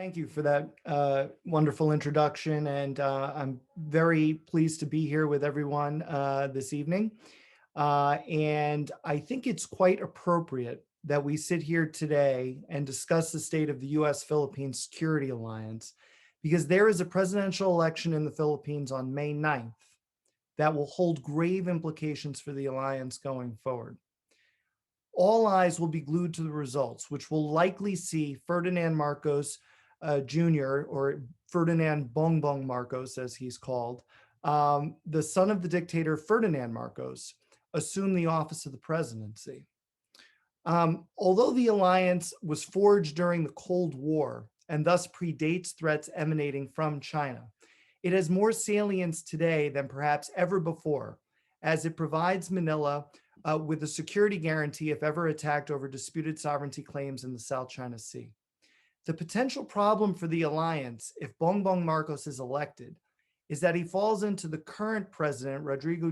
Thank you for that wonderful introduction. And I'm very pleased to be here with everyone this evening. And I think it's quite appropriate that we sit here today and discuss the state of the US Philippines Security Alliance, because there is a presidential election in the Philippines on May 9th that will hold grave implications for the alliance going forward. All eyes will be glued to the results, which will likely see Ferdinand Marcos Jr., or Ferdinand Bongbong Marcos, as he's called, the son of the dictator Ferdinand Marcos, assume the office of the presidency. Although the alliance was forged during the Cold War and thus predates threats emanating from China, it has more salience today than perhaps ever before, as it provides Manila with a security guarantee if ever attacked over disputed sovereignty claims in the South China Sea. The potential problem for the alliance, if Bongbong Marcos is elected, is that he falls into the current president, Rodrigo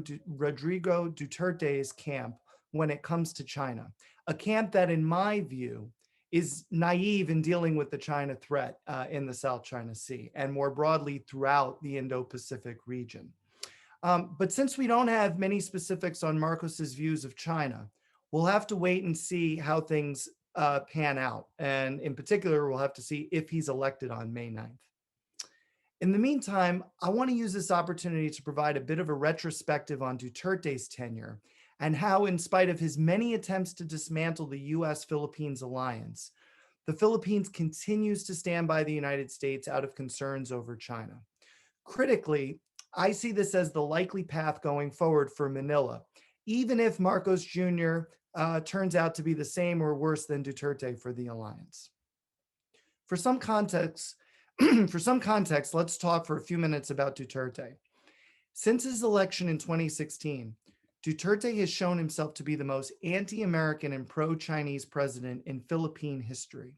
Duterte's camp when it comes to China, a camp that, in my view, is naive in dealing with the China threat in the South China Sea and more broadly throughout the Indo-Pacific region. But since we don't have many specifics on Marcos's views of China, we'll have to wait and see how things pan out. And in particular, we'll have to see if he's elected on May 9th. In the meantime, I want to use this opportunity to provide a bit of a retrospective on Duterte's tenure and how, in spite of his many attempts to dismantle the US-Philippines alliance, the Philippines continues to stand by the United States out of concerns over China. Critically, I see this as the likely path going forward for Manila, even if Marcos Jr. Turns out to be the same or worse than Duterte for the alliance. For some context, let's talk for a few minutes about Duterte. Since his election in 2016, Duterte has shown himself to be the most anti-American and pro-Chinese president in Philippine history.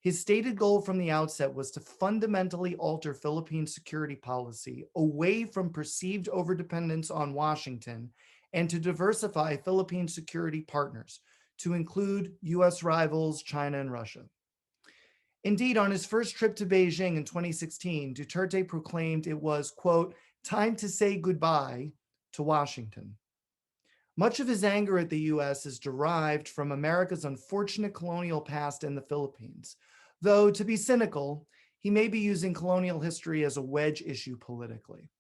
His stated goal from the outset was to fundamentally alter Philippine security policy away from perceived overdependence on Washington and to diversify Philippine security partners to include US rivals, China and Russia. Indeed, on his first trip to Beijing in 2016, Duterte proclaimed it was, quote, time to say goodbye to Washington. Much of his anger at the US is derived from America's unfortunate colonial past in the Philippines, though to be cynical, he may be using colonial history as a wedge issue politically.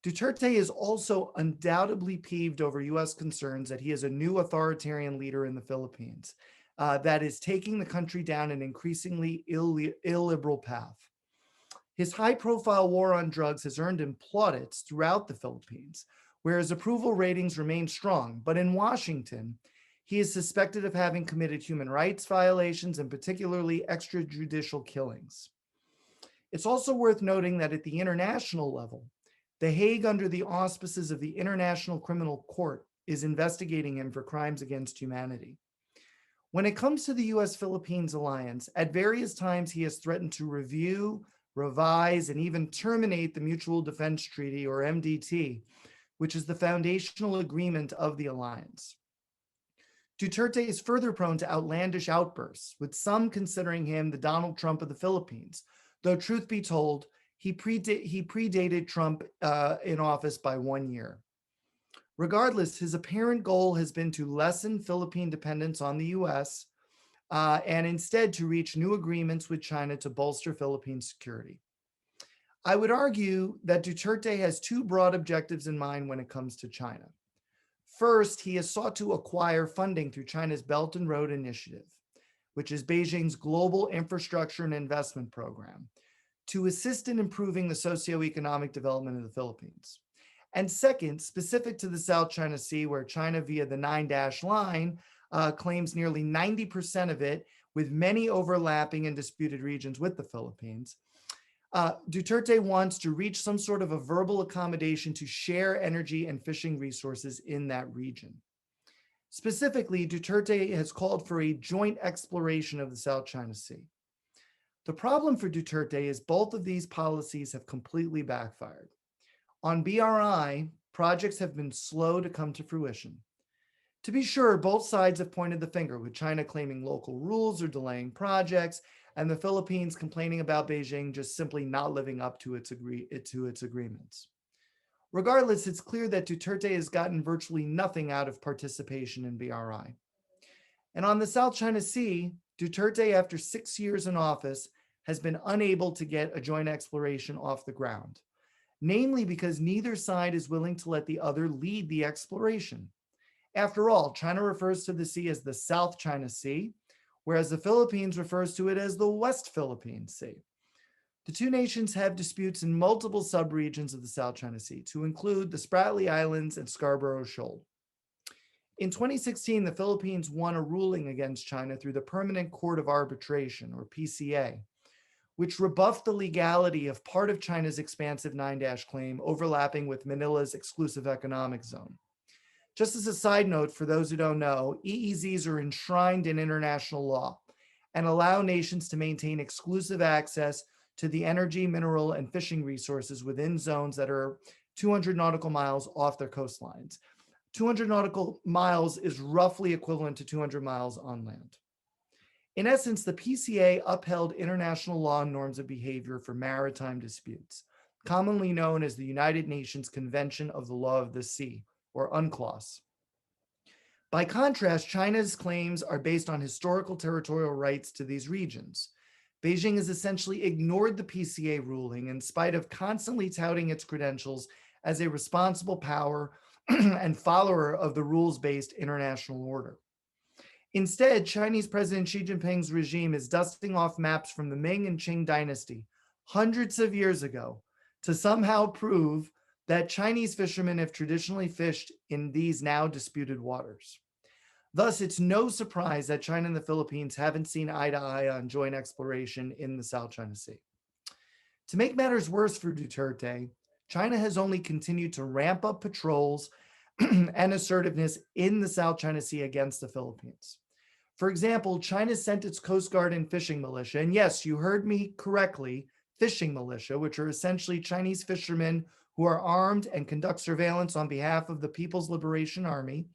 Duterte is also undoubtedly peeved over US concerns that he is a new authoritarian leader in the Philippines that is taking the country down an increasingly illiberal path. His high-profile war on drugs has earned him plaudits throughout the Philippines, where his approval ratings remain strong. But in Washington, he is suspected of having committed human rights violations and particularly extrajudicial killings. It's also worth noting that at the international level, The Hague, under the auspices of the International Criminal Court, is investigating him for crimes against humanity. When it comes to the US-Philippines alliance, at various times he has threatened to review, revise, and even terminate the Mutual Defense Treaty, or MDT, which is the foundational agreement of the alliance. Duterte is further prone to outlandish outbursts, with some considering him the Donald Trump of the Philippines, though truth be told, he predated Trump in office by 1 year. Regardless, his apparent goal has been to lessen Philippine dependence on the US and instead to reach new agreements with China to bolster Philippine security. I would argue that Duterte has two broad objectives in mind when it comes to China. First, he has sought to acquire funding through China's Belt and Road Initiative, which is Beijing's global infrastructure and investment program, to assist in improving the socioeconomic development of the Philippines. And second, specific to the South China Sea, where China via the 9-dash line claims nearly 90% of it, with many overlapping and disputed regions with the Philippines, Duterte wants to reach some sort of a verbal accommodation to share energy and fishing resources in that region. Specifically, Duterte has called for a joint exploration of the South China Sea. The problem for Duterte is both of these policies have completely backfired. On BRI, projects have been slow to come to fruition. To be sure, both sides have pointed the finger, with China claiming local rules or delaying projects, and the Philippines complaining about Beijing just simply not living up to its agreements. Regardless, it's clear that Duterte has gotten virtually nothing out of participation in BRI. And on the South China Sea, Duterte, after 6 years in office, has been unable to get a joint exploration off the ground, namely because neither side is willing to let the other lead the exploration. After all, China refers to the sea as the South China Sea, whereas the Philippines refers to it as the West Philippine Sea. The two nations have disputes in multiple subregions of the South China Sea, to include the Spratly Islands and Scarborough Shoal. In 2016, the Philippines won a ruling against China through the Permanent Court of Arbitration, or PCA, which rebuffed the legality of part of China's expansive Nine Dash claim overlapping with Manila's exclusive economic zone. Just as a side note, for those who don't know, EEZs are enshrined in international law and allow nations to maintain exclusive access to the energy, mineral, and fishing resources within zones that are 200 nautical miles off their coastlines. 200 nautical miles is roughly equivalent to 200 miles on land. In essence, the PCA upheld international law and norms of behavior for maritime disputes, commonly known as the United Nations Convention of the Law of the Sea, or UNCLOS. By contrast, China's claims are based on historical territorial rights to these regions. Beijing has essentially ignored the PCA ruling in spite of constantly touting its credentials as a responsible power and follower of the rules-based international order. Instead, Chinese President Xi Jinping's regime is dusting off maps from the Ming and Qing dynasty hundreds of years ago to somehow prove that Chinese fishermen have traditionally fished in these now disputed waters. Thus, it's no surprise that China and the Philippines haven't seen eye to eye on joint exploration in the South China Sea. To make matters worse for Duterte, China has only continued to ramp up patrols and assertiveness in the South China Sea against the Philippines. For example, China sent its Coast Guard and fishing militia, and yes, you heard me correctly, fishing militia, which are essentially Chinese fishermen who are armed and conduct surveillance on behalf of the People's Liberation Army,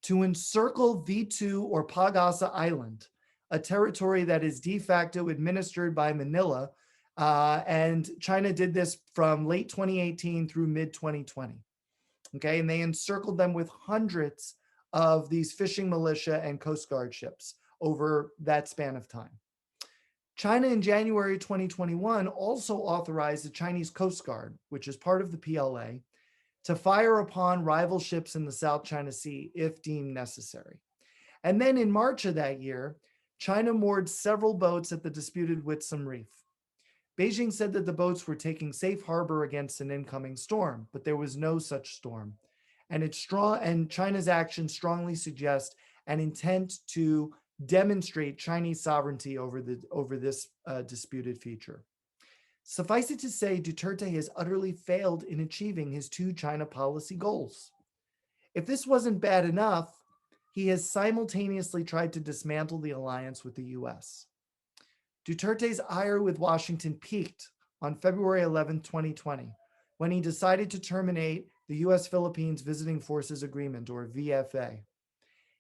to encircle V2 or Pag-asa Island, a territory that is de facto administered by Manila. And China did this from late 2018 through mid 2020. Okay, and they encircled them with hundreds of these fishing militia and Coast Guard ships over that span of time. China in January 2021 also authorized the Chinese Coast Guard, which is part of the PLA, to fire upon rival ships in the South China Sea if deemed necessary. And then in March of that year, China moored several boats at the disputed Whitsun Reef. Beijing said that the boats were taking safe harbor against an incoming storm, but there was no such storm. And China's actions strongly suggest an intent to demonstrate Chinese sovereignty over this disputed feature. Suffice it to say, Duterte has utterly failed in achieving his two China policy goals. If this wasn't bad enough, he has simultaneously tried to dismantle the alliance with the US. Duterte's ire with Washington peaked on February 11, 2020, when he decided to terminate the US Philippines Visiting Forces Agreement, or VFA.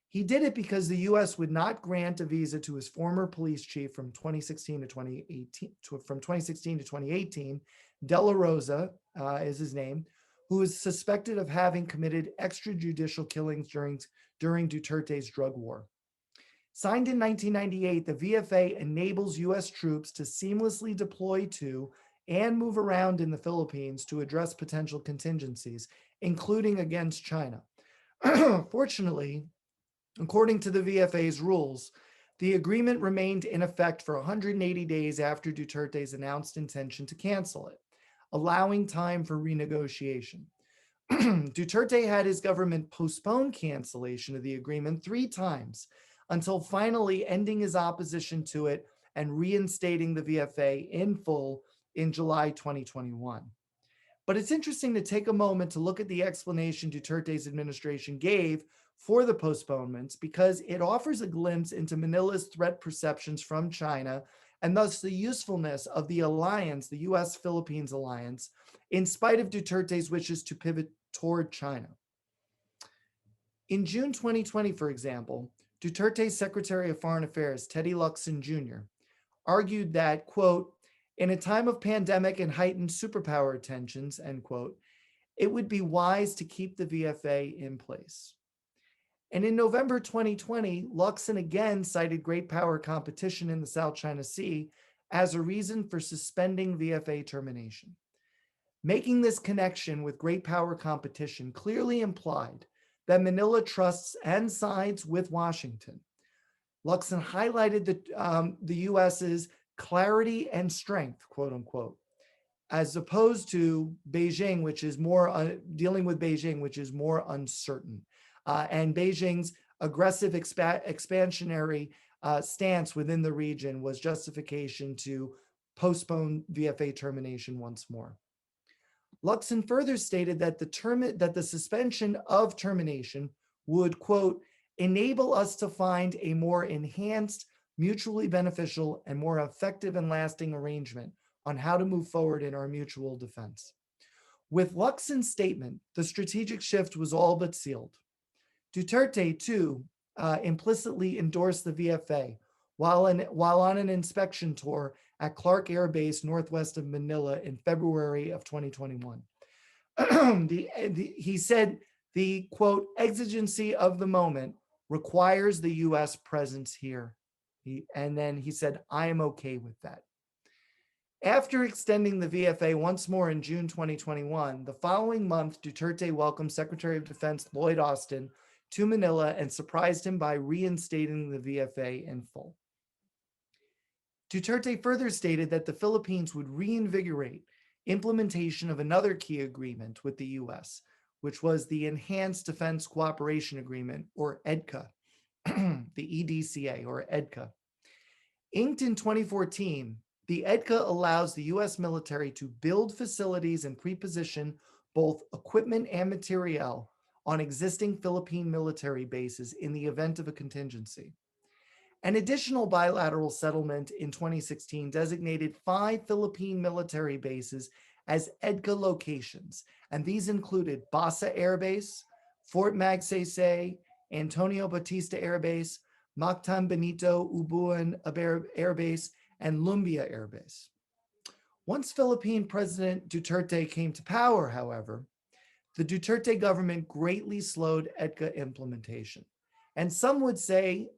He did it because the US would not grant a visa to his former police chief from 2016 to 2018, De La Rosa is his name, who is suspected of having committed extrajudicial killings during Duterte's drug war. Signed in 1998, the VFA enables US troops to seamlessly deploy to and move around in the Philippines to address potential contingencies, including against China. Fortunately, according to the VFA's rules, the agreement remained in effect for 180 days after Duterte's announced intention to cancel it, allowing time for renegotiation. Duterte had his government postpone cancellation of the agreement 3 times until finally ending his opposition to it and reinstating the VFA in full in July 2021. But it's interesting to take a moment to look at the explanation Duterte's administration gave for the postponements, because it offers a glimpse into Manila's threat perceptions from China and thus the usefulness of the alliance, the US-Philippines alliance, in spite of Duterte's wishes to pivot toward China. In June 2020, for example, Duterte's Secretary of Foreign Affairs, Teddy Luxon Jr., argued that, quote, in a time of pandemic and heightened superpower tensions, end quote, it would be wise to keep the VFA in place. And in November 2020, Luxon again cited great power competition in the South China Sea as a reason for suspending VFA termination. Making this connection with great power competition clearly implied that Manila trusts and sides with Washington. Luxon highlighted the US's clarity and strength, quote unquote, as opposed to Beijing, which is more dealing with Beijing, which is more uncertain. And Beijing's aggressive expansionary stance within the region was justification to postpone VFA termination once more. Luxon further stated that the suspension of termination would, quote, enable us to find a more enhanced, mutually beneficial, and more effective and lasting arrangement on how to move forward in our mutual defense. With Luxon's statement, the strategic shift was all but sealed. Duterte, too, implicitly endorsed the VFA while on an inspection tour at Clark Air Base northwest of Manila in February of 2021. He said the, quote, exigency of the moment requires the US presence here. And then he said, I am okay with that. After extending the VFA once more in June 2021, the following month, Duterte welcomed Secretary of Defense Lloyd Austin to Manila and surprised him by reinstating the VFA in full. Duterte further stated that the Philippines would reinvigorate implementation of another key agreement with the US, which was the Enhanced Defense Cooperation Agreement, or EDCA, the EDCA, or EDCA. Inked in 2014, the EDCA allows the US military to build facilities and pre-position both equipment and materiel on existing Philippine military bases in the event of a contingency. An additional bilateral settlement in 2016 designated 5 Philippine military bases as EDCA locations, and these included Basa Air Base, Fort Magsaysay, Antonio Bautista Air Base, Mactan Benito Ubuan Air Base, and Lumbia Air Base. Once Philippine President Duterte came to power, however, the Duterte government greatly slowed EDCA implementation. And some would say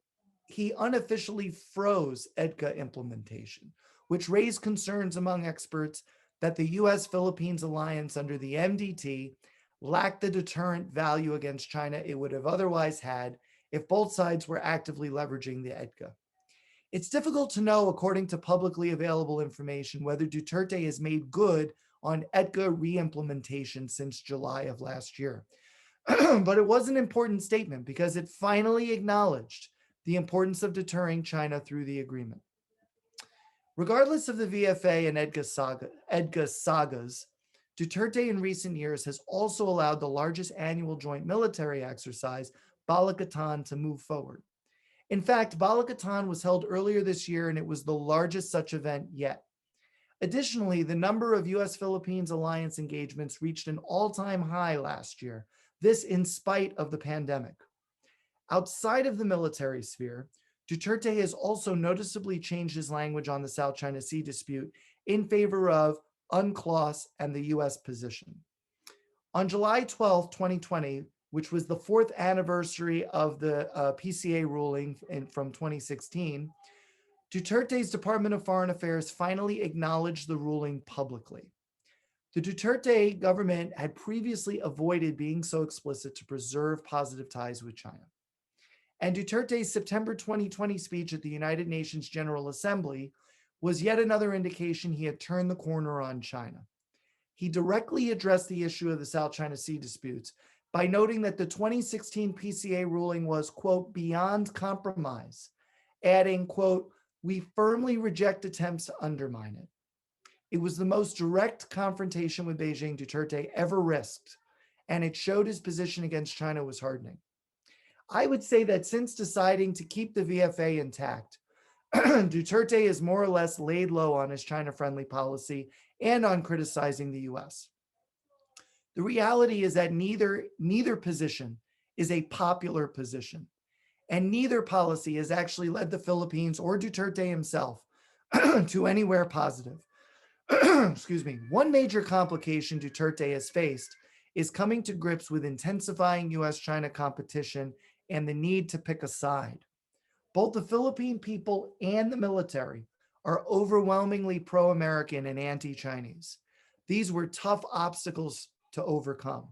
he unofficially froze EDCA implementation, which raised concerns among experts that the US-Philippines alliance under the MDT lacked the deterrent value against China it would have otherwise had if both sides were actively leveraging the EDCA. It's difficult to know, according to publicly available information, whether Duterte has made good on EDCA re-implementation since July of last year. But it was an important statement because it finally acknowledged the importance of deterring China through the agreement. Regardless of the VFA and EDCA sagas, Duterte in recent years has also allowed the largest annual joint military exercise, Balakatan, to move forward. In fact, Balakatan was held earlier this year, and it was the largest such event yet. Additionally, the number of US-Philippines alliance engagements reached an all-time high last year, this in spite of the pandemic. Outside of the military sphere, Duterte has also noticeably changed his language on the South China Sea dispute in favor of UNCLOS and the US position. On July 12, 2020, which was the 4th anniversary of the PCA ruling from 2016, Duterte's Department of Foreign Affairs finally acknowledged the ruling publicly. The Duterte government had previously avoided being so explicit to preserve positive ties with China. And Duterte's September 2020 speech at the United Nations General Assembly was yet another indication he had turned the corner on China. He directly addressed the issue of the South China Sea disputes by noting that the 2016 PCA ruling was, quote, beyond compromise, adding, quote, we firmly reject attempts to undermine it. It was the most direct confrontation with Beijing Duterte ever risked, and it showed his position against China was hardening. I would say that since deciding to keep the VFA intact, Duterte has more or less laid low on his China-friendly policy and on criticizing the US. The reality is that neither position is a popular position, and neither policy has actually led the Philippines or Duterte himself to anywhere positive. Excuse me. One major complication Duterte has faced is coming to grips with intensifying US China competition and the need to pick a side. Both the Philippine people and the military are overwhelmingly pro American and anti Chinese. These were tough obstacles to overcome.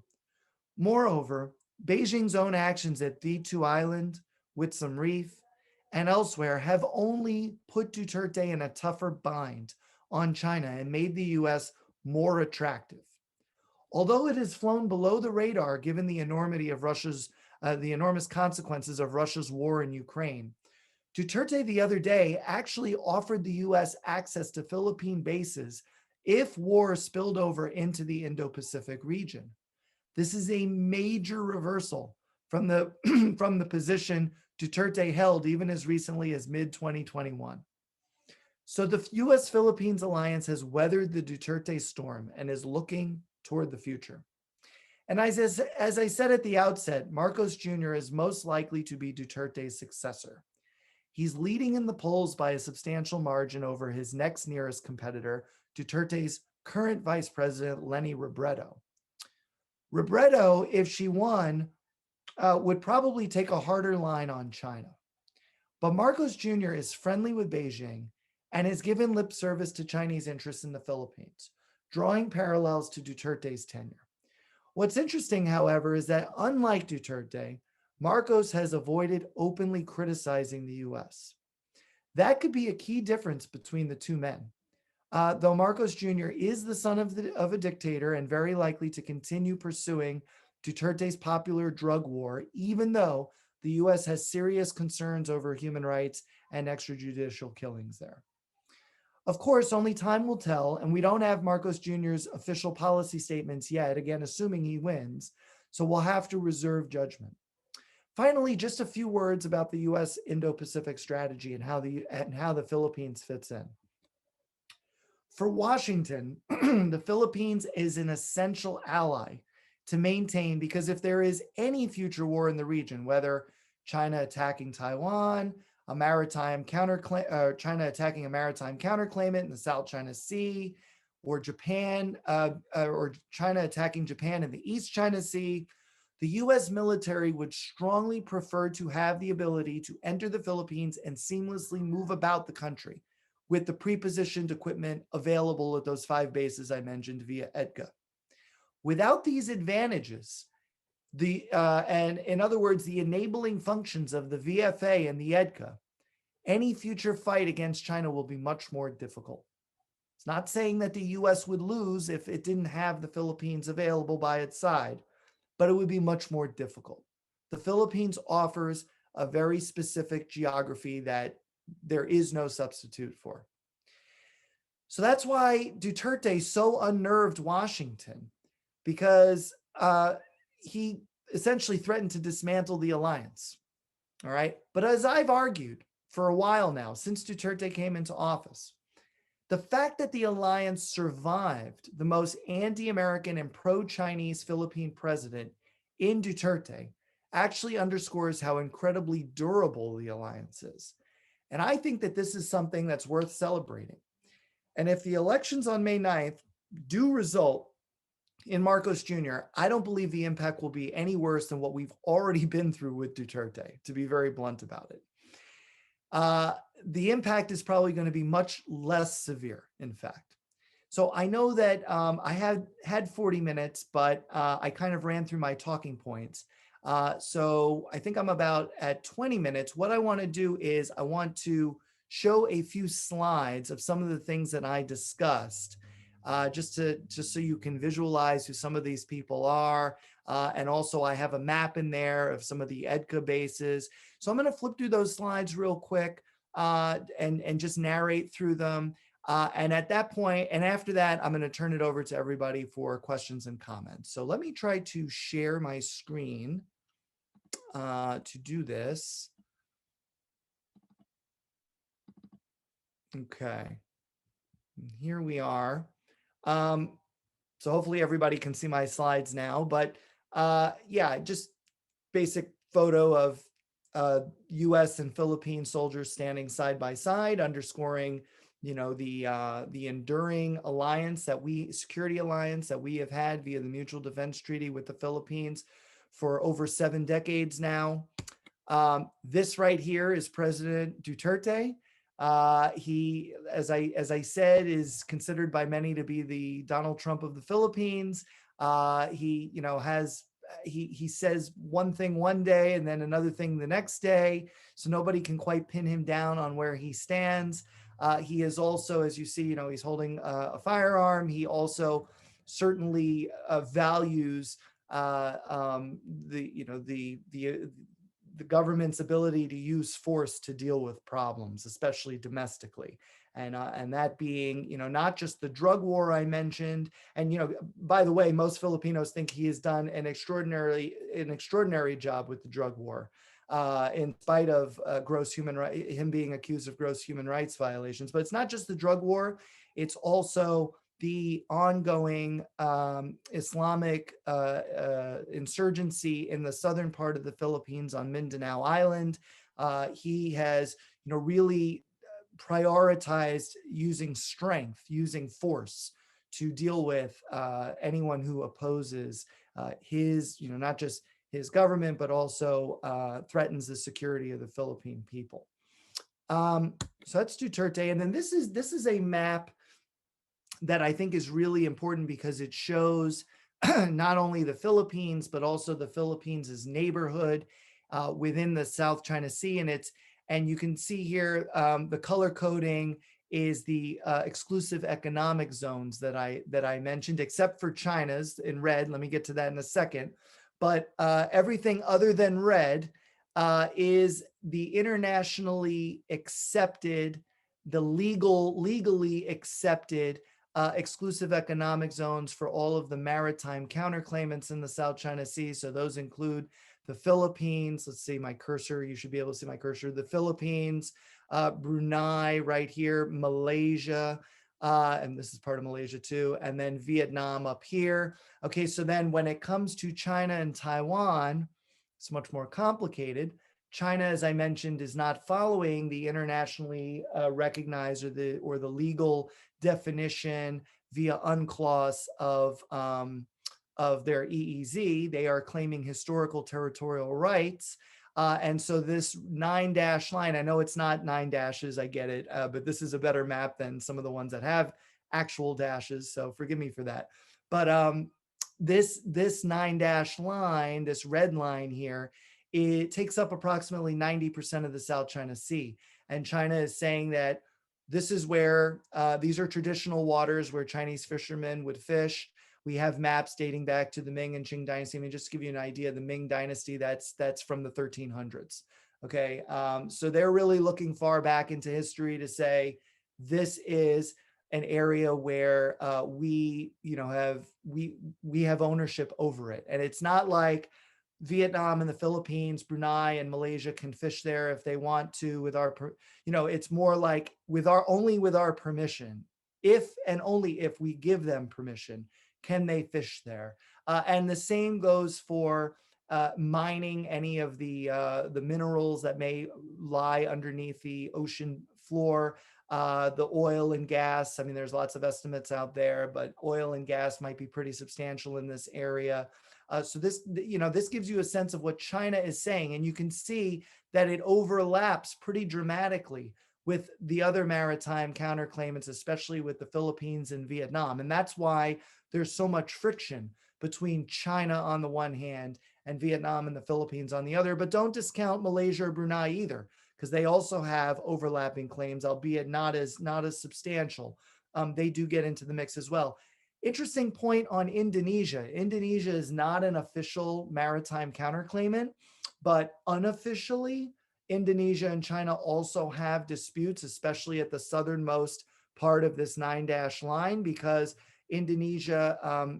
Moreover, Beijing's own actions at V2 Island, Whitsom Reef, and elsewhere have only put Duterte in a tougher bind on China and made the US more attractive. Although it has flown below the radar given the enormity of the enormous consequences of Russia's war in Ukraine, Duterte the other day actually offered the US access to Philippine bases if war spilled over into the Indo-Pacific region. This is a major reversal from the from the position Duterte held even as recently as mid-2021. So the US Philippines alliance has weathered the Duterte storm and is looking toward the future. And as I said at the outset, Marcos Jr. is most likely to be Duterte's successor. He's leading in the polls by a substantial margin over his next nearest competitor, Duterte's current vice president, Leni Robredo. Robredo, if she won, would probably take a harder line on China. But Marcos Jr. is friendly with Beijing and has given lip service to Chinese interests in the Philippines, drawing parallels to Duterte's tenure. What's interesting, however, is that unlike Duterte, Marcos has avoided openly criticizing the US. That could be a key difference between the two men. Though Marcos Jr. is the son of a dictator and very likely to continue pursuing Duterte's popular drug war, even though the US has serious concerns over human rights and extrajudicial killings there. Of course, only time will tell, and we don't have Marcos Jr.'s official policy statements yet, again, assuming he wins, so we'll have to reserve judgment. Finally, just a few words about the US Indo-Pacific strategy and how the Philippines fits in. For Washington, the Philippines is an essential ally to maintain, because if there is any future war in the region, whether China attacking Taiwan, China attacking a maritime counterclaimant in the South China Sea, or or China attacking Japan in the East China Sea, the US military would strongly prefer to have the ability to enter the Philippines and seamlessly move about the country with the pre-positioned equipment available at those 5 bases I mentioned via EDCA. Without these advantages, and in other words, the enabling functions of the VFA and the EDCA, any future fight against China will be much more difficult. It's not saying that the US would lose if it didn't have the Philippines available by its side, but it would be much more difficult. The Philippines offers a very specific geography that there is no substitute for. So that's why Duterte so unnerved Washington, because he essentially threatened to dismantle the alliance. All right. But as I've argued for a while now, since Duterte came into office, the fact that the alliance survived the most anti-American and pro-Chinese Philippine president in Duterte actually underscores how incredibly durable the alliance is. And I think that this is something that's worth celebrating. And if the elections on May 9th do result in Marcos Jr., I don't believe the impact will be any worse than what we've already been through with Duterte, to be very blunt about it. The impact is probably going to be much less severe, in fact. So I know that I had 40 minutes, but I kind of ran through my talking points. So I think I'm about at 20 minutes. What I want to do is I want to show a few slides of some of the things that I discussed, just so you can visualize who some of these people are. And also I have a map in there of some of the EDCA bases. So I'm going to flip through those slides real quick and just narrate through them. And at that point, and after that, I'm going to turn it over to everybody for questions and comments. So let me try to share my screen to do this. Okay, here we are. So hopefully everybody can see my slides now, but yeah, just basic photo of US and Philippine soldiers standing side by side, underscoring the enduring alliance that security alliance that we have had via the Mutual Defense Treaty with the Philippines for over 7 decades now. This right here is President Duterte. He, as I said, is considered by many to be the Donald Trump of the Philippines. He, has he says one thing one day and then another thing the next day, so nobody can quite pin him down on where he stands. He is also, as you see, he's holding a firearm. He also certainly values the government's ability to use force to deal with problems, especially domestically. And that being, not just the drug war I mentioned. And, by the way, most Filipinos think he has done an extraordinary job with the drug war. In spite of him being accused of gross human rights violations. But it's not just the drug war, it's also the ongoing Islamic insurgency in the southern part of the Philippines on Mindanao Island. He has, really prioritized using strength, using force to deal with anyone who opposes his, not just his government, but also threatens the security of the Philippine people. So that's Duterte, and then this is a map that I think is really important because it shows not only the Philippines, but also the Philippines' neighborhood within the South China Sea. And you can see here the color coding is the exclusive economic zones that I mentioned, except for China's in red. Let me get to that in a second. But everything other than red is the internationally accepted, the legally accepted exclusive economic zones for all of the maritime counterclaimants in the South China Sea. So those include the Philippines. Let's see my cursor. You should be able to see my cursor. The Philippines, Brunei right here, Malaysia, and this is part of Malaysia too, and then Vietnam up here. Okay, so then when it comes to China and Taiwan, it's much more complicated. China, as I mentioned, is not following the internationally recognized or the legal definition via UNCLOS of their EEZ. They are claiming historical territorial rights. And so this 9-dash line, I know it's not 9 dashes, I get it, but this is a better map than some of the ones that have actual dashes, so forgive me for that. But this 9-dash line, this red line here, it takes up approximately 90% of the South China Sea. And China is saying that this is where these are traditional waters where Chinese fishermen would fish. We have maps dating back to the Ming and Qing dynasty. I mean, just to give you an idea, the Ming dynasty, that's from the 1300s. Okay, so they're really looking far back into history to say this is an area where we have ownership over it, and it's not like Vietnam and the Philippines, Brunei and Malaysia can fish there if they want to with our, it's more like with our permission, if and only if we give them permission, can they fish there? And the same goes for mining any of the minerals that may lie underneath the ocean floor, the oil and gas. I mean, there's lots of estimates out there, but oil and gas might be pretty substantial in this area. So this gives you a sense of what China is saying, and you can see that it overlaps pretty dramatically with the other maritime counterclaimants, especially with the Philippines and Vietnam. And that's why there's so much friction between China on the one hand and Vietnam and the Philippines on the other. But don't discount Malaysia or Brunei either, because they also have overlapping claims, albeit not as substantial. They do get into the mix as well. Interesting point on Indonesia. Indonesia is not an official maritime counterclaimant, but unofficially, Indonesia and China also have disputes, especially at the southernmost part of this 9-dash line, because Indonesia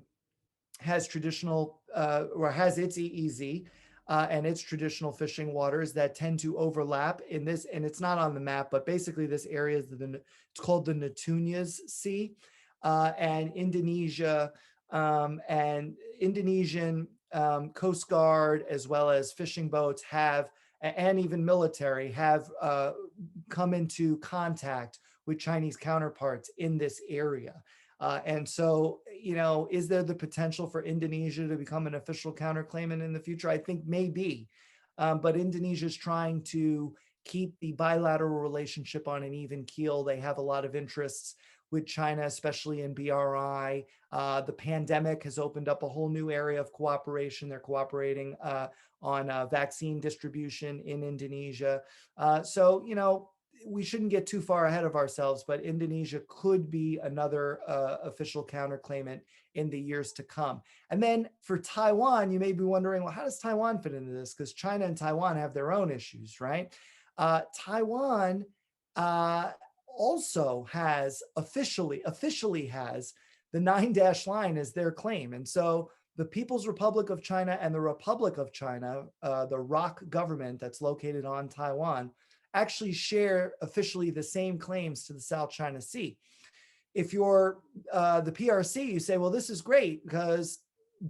has traditional or has its EEZ and its traditional fishing waters that tend to overlap in this, and it's not on the map, but basically this area is it's called the Natuna Sea, and Indonesia and Indonesian Coast Guard, as well as fishing boats have, and even military have come into contact with Chinese counterparts in this area. And so, is there the potential for Indonesia to become an official counterclaimant in the future? I think maybe. But Indonesia is trying to keep the bilateral relationship on an even keel. They have a lot of interests with China, especially in BRI. The pandemic has opened up a whole new area of cooperation. They're cooperating on vaccine distribution in Indonesia. So, we shouldn't get too far ahead of ourselves, but Indonesia could be another official counterclaimant in the years to come. And then for Taiwan, you may be wondering, well, how does Taiwan fit into this? Because China and Taiwan have their own issues, right? Taiwan also has officially has the 9-dash line as their claim. And so the People's Republic of China and the Republic of China, the ROC government that's located on Taiwan, actually share officially the same claims to the South China Sea. If you're the PRC, you say, well, this is great because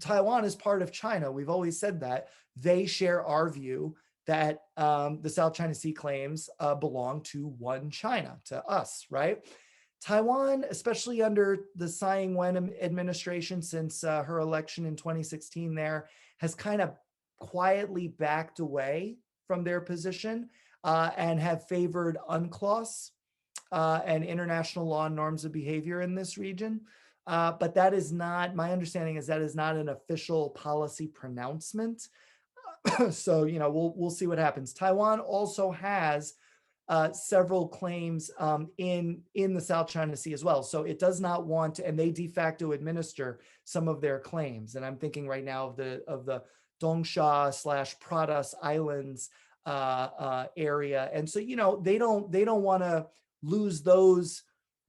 Taiwan is part of China. We've always said that. They share our view that the South China Sea claims belong to one China, to us, right? Taiwan, especially under the Tsai Ing-wen administration since her election in 2016 there, has kind of quietly backed away from their position and have favored UNCLOS and international law and norms of behavior in this region. But that is not, my understanding is that is not an official policy pronouncement. So, we'll see what happens. Taiwan also has several claims in the South China Sea as well. So it does not want to, and they de facto administer some of their claims. And I'm thinking right now of the Dongsha/Pratas Islands area. And so, they don't want to lose those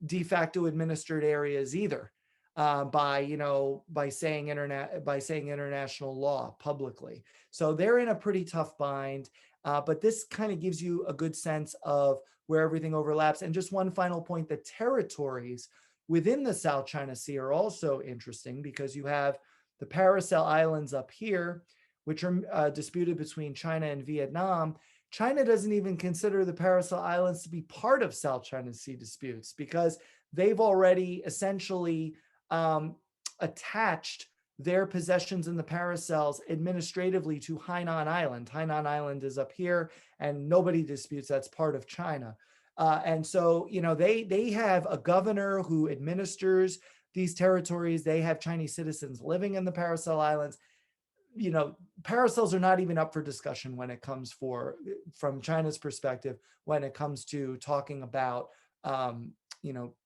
de facto administered areas either by saying international law publicly. So they're in a pretty tough bind. But this kind of gives you a good sense of where everything overlaps. And just one final point, the territories within the South China Sea are also interesting because you have the Paracel Islands up here, which are disputed between China and Vietnam. China doesn't even consider the Paracel Islands to be part of South China Sea disputes because they've already essentially attached their possessions in the Paracels administratively to Hainan Island. Hainan Island is up here and nobody disputes that's part of China. And so, they have a governor who administers these territories. They have Chinese citizens living in the Paracel Islands. Paracels are not even up for discussion when it comes from China's perspective, when it comes to talking about,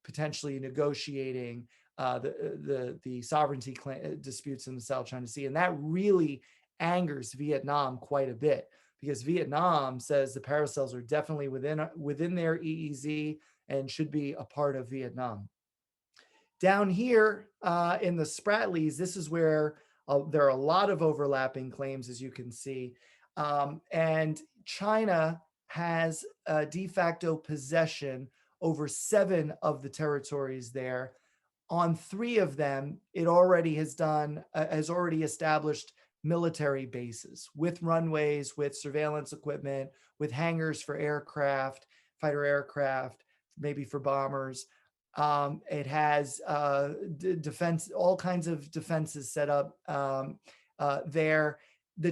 potentially negotiating the sovereignty disputes in the South China Sea. And that really angers Vietnam quite a bit because Vietnam says the Paracels are definitely within their EEZ and should be a part of Vietnam. Down here in the Spratlys, this is where there are a lot of overlapping claims, as you can see. And China has de facto possession over 7 of the territories there. On 3 of them, it already has already established military bases with runways, with surveillance equipment, with hangars for aircraft, fighter aircraft, maybe for bombers. It has defense, all kinds of defenses set up there.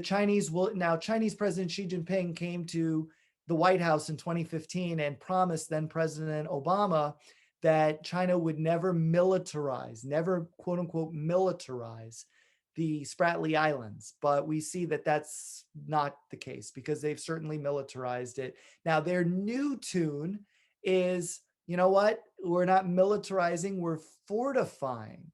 Chinese President Xi Jinping came to the White House in 2015 and promised then President Obama that China would never quote unquote militarize the Spratly Islands. But we see that that's not the case because they've certainly militarized it. Now their new tune is, you know what? We're not militarizing, we're fortifying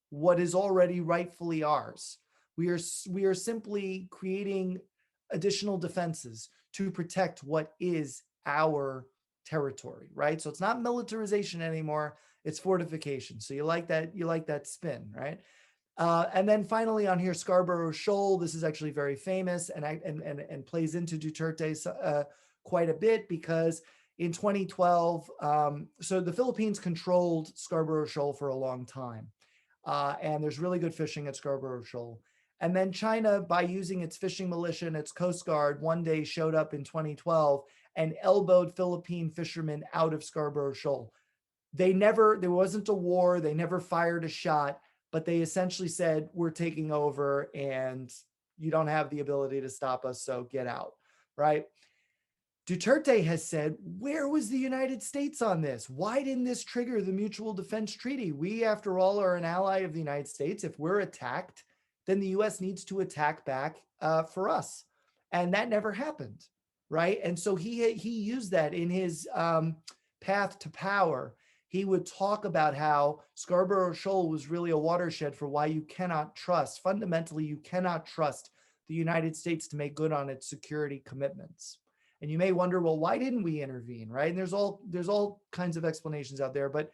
what is already rightfully ours. We are simply creating additional defenses to protect what is our territory, right? So it's not militarization anymore, it's fortification. So you like that spin, right? And then finally on here, Scarborough Shoal. This is actually very famous and plays into Duterte quite a bit because in 2012, so the Philippines controlled Scarborough Shoal for a long time. And there's really good fishing at Scarborough Shoal. And then China, by using its fishing militia and its Coast Guard, one day showed up in 2012 and elbowed Philippine fishermen out of Scarborough Shoal. there wasn't a war, they never fired a shot, but they essentially said, we're taking over and you don't have the ability to stop us, so get out, right? Duterte has said, where was the United States on this? Why didn't this trigger the Mutual Defense Treaty? We, after all, are an ally of the United States. If we're attacked, then the US needs to attack back for us. And that never happened, right? And so he used that in his path to power. He would talk about how Scarborough Shoal was really a watershed for why you cannot trust, fundamentally, you cannot trust the United States to make good on its security commitments. And you may wonder, well, why didn't we intervene, right? And there's all kinds of explanations out there, but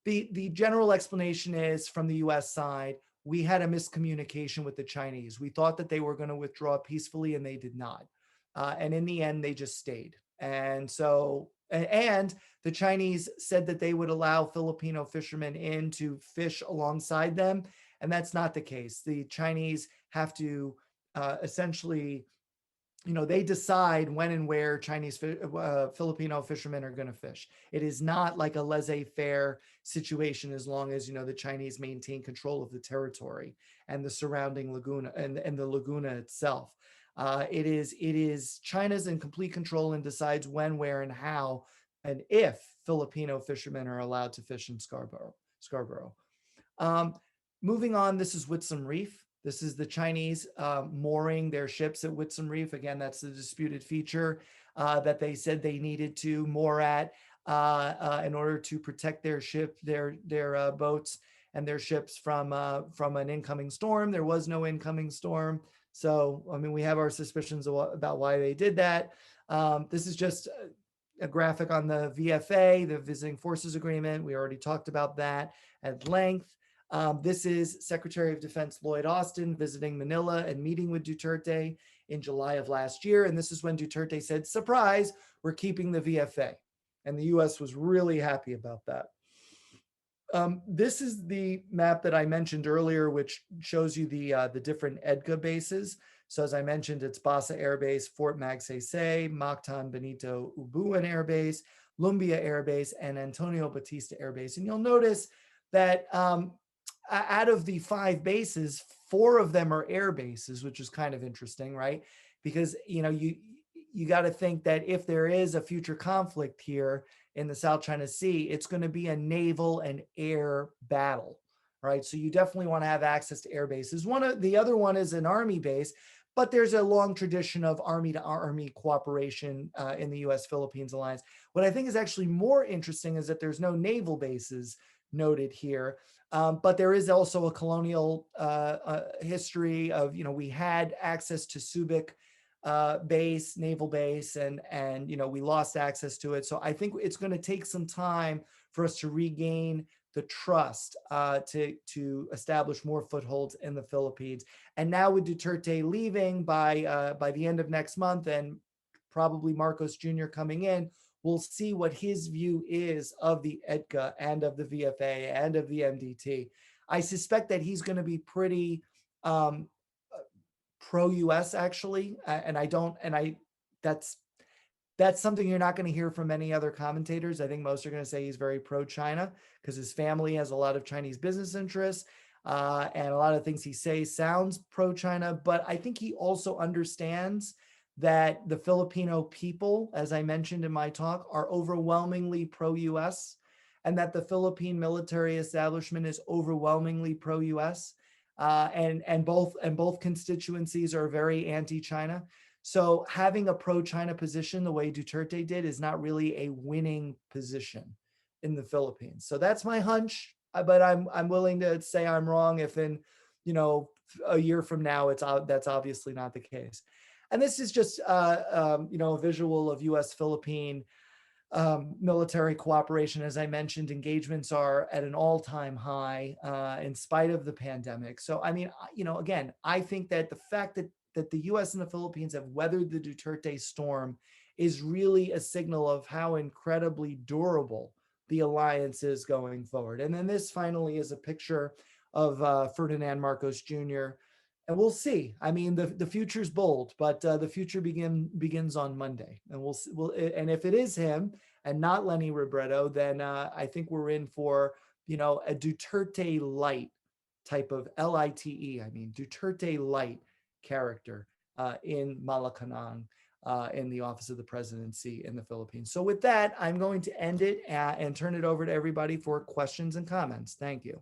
the general explanation is from the US side, we had a miscommunication with the Chinese. We thought that they were going to withdraw peacefully and they did not. And in the end, they just stayed. And so, and the Chinese said that they would allow Filipino fishermen in to fish alongside them. And that's not the case. The Chinese have to essentially, they decide when and where Chinese Filipino fishermen are going to fish. It is not like a laissez-faire situation as long as the Chinese maintain control of the territory and the surrounding laguna and the laguna itself. It is China's in complete control and decides when, where, and how, and if Filipino fishermen are allowed to fish in Scarborough. Um, Moving on, this is Whitsun Reef. This is the Chinese mooring their ships at Whitsun Reef. Again, that's the disputed feature that they said they needed to moor at in order to protect their boats and their ships from an incoming storm. There was no incoming storm. So, I mean, we have our suspicions about why they did that. This is just a graphic on the VFA, the Visiting Forces Agreement. We already talked about that at length. This is Secretary of Defense Lloyd Austin visiting Manila and meeting with Duterte in July of last year. And this is when Duterte said, surprise, we're keeping the VFA. And the US was really happy about that. This is the map that I mentioned earlier, which shows you the different EDCA bases. So as I mentioned, it's Basa Air Base, Fort Magsaysay, Mactan Benito Ubuan Air Base, Lumbia Air Base, and Antonio Batista Air Base. And you'll notice that out of the 5 bases, 4 of them are air bases, which is kind of interesting, right? Because you got to think that if there is a future conflict here in the South China Sea, it's going to be a naval and air battle, right? So you definitely want to have access to air bases. The other one is an army base, but there's a long tradition of army to army cooperation in the US-Philippines alliance. What I think is actually more interesting is that there's no naval bases noted here. But there is also a colonial history of, we had access to Subic base, naval base, and we lost access to it. So I think it's going to take some time for us to regain the trust to establish more footholds in the Philippines. And now with Duterte leaving by the end of next month and probably Marcos Jr. coming in, we'll see what his view is of the EDCA and of the VFA and of the MDT. I suspect that he's going to be pretty pro-US actually, that's something you're not going to hear from many other commentators. I think most are going to say he's very pro-China because his family has a lot of Chinese business interests, and a lot of things he says sounds pro-China. But I think he also understands that the Filipino people, as I mentioned in my talk, are overwhelmingly pro-US, and that the Philippine military establishment is overwhelmingly pro-US, and both constituencies are very anti-China. So having a pro-China position the way Duterte did is not really a winning position in the Philippines. So that's my hunch, but I'm willing to say I'm wrong if in a year from now that's obviously not the case. And this is just a visual of U.S.-Philippine military cooperation. As I mentioned, engagements are at an all-time high in spite of the pandemic. So, I mean, again, I think that the fact that the U.S. and the Philippines have weathered the Duterte storm is really a signal of how incredibly durable the alliance is going forward. And then this finally is a picture of Ferdinand Marcos Jr., and we'll see. I mean, the future's bold, but the future begins on Monday, and we'll and if it is him and not Lenny Robredo, then I think we're in for a Duterte light type of LITE. I mean, Duterte light character in Malacanang. In the office of the presidency in the Philippines. So, with that, I'm going to end it and turn it over to everybody for questions and comments. Thank you.